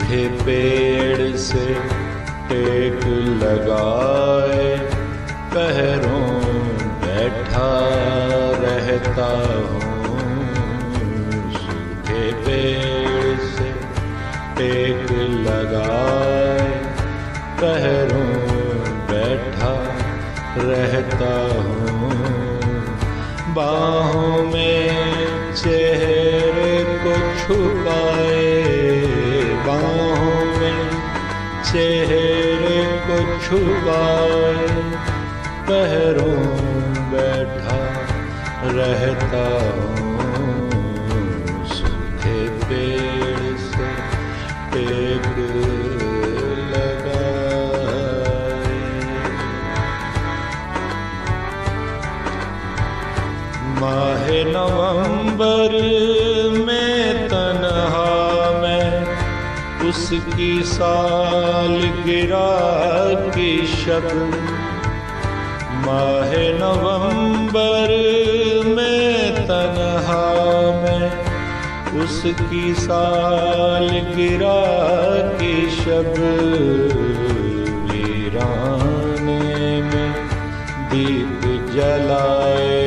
सूखे पेड़ से टेक लगाए पैरों बैठा रहता हूँ। सूखे पेड़ से टेक लगाए पैरों बैठा रहता हूँ। बाहों में चेहरे को छुपाए, बाहों में चेहरे को छुपाए पैरों बैठा रहता हूँ। सूखे पेड़ से टेक माहे नवंबर में तन्हा मैं उसकी सालगिरह की शब। माहे नवंबर में तन्हा मैं उसकी सालगिरह की शब। वीराने में दीप जलाए,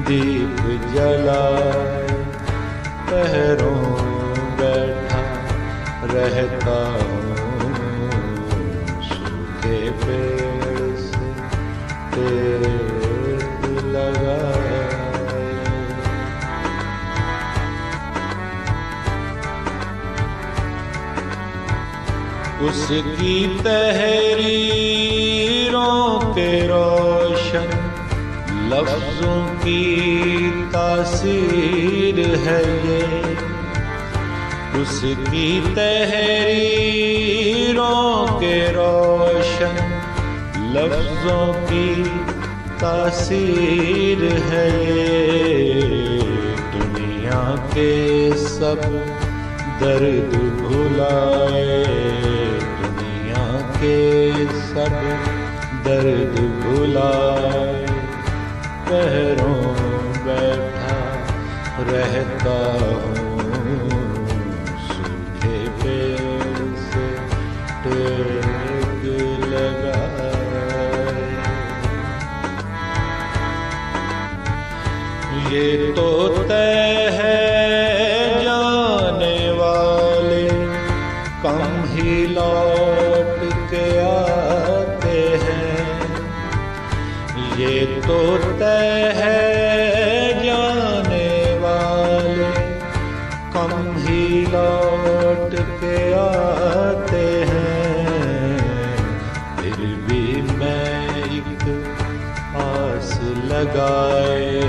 दीप जलाए पैरों बैठा रहता हूँ। सूखे पेड़ से टेक लगाए। उसकी तहरीरों के रोशन लफ्जों की तासीर है ये। उसकी तहरीरों के रोशन लफ्जों की तासीर है ये। दुनिया के सब दर्द भुलाए, दुनिया के सब दर्द भुलाए पैरों बैठा रहता हूँ। सूखे पेड़ से टेक लगाए। ये तो तय है जाने वाले कम ही लौट के आते हैं। ये तो तय है जाने वाले कम ही लौट के आते हैं। फिर भी मैं एक आस लगाए,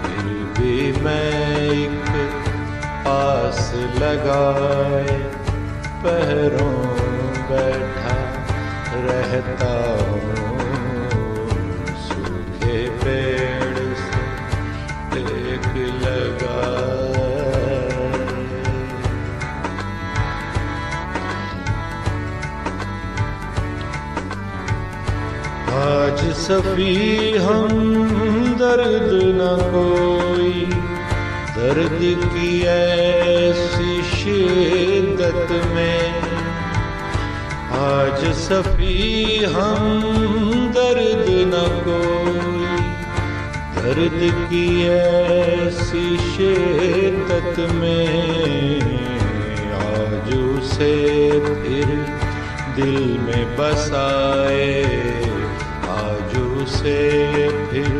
फिर भी मैं एक आस लगाए पैरों बैठा रहता हूँ। पेड़ से टेक लगाए। आज सफी हम दर्द न कोई, दर्द की ऐसी शिद्दत में। आज सफी हम दर्द न कोई, दर्द की ऐसी शिद्दत में। आज उसे फिर दिल में बसाए, आज उसे फिर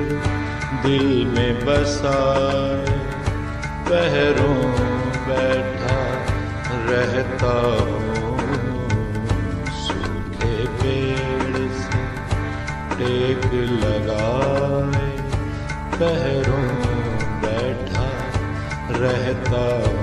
दिल में बसाए पैरों बैठा रहता हूँ। सूखे पेड़ से टेक लगाए पैरों बैठा रहता हूँ।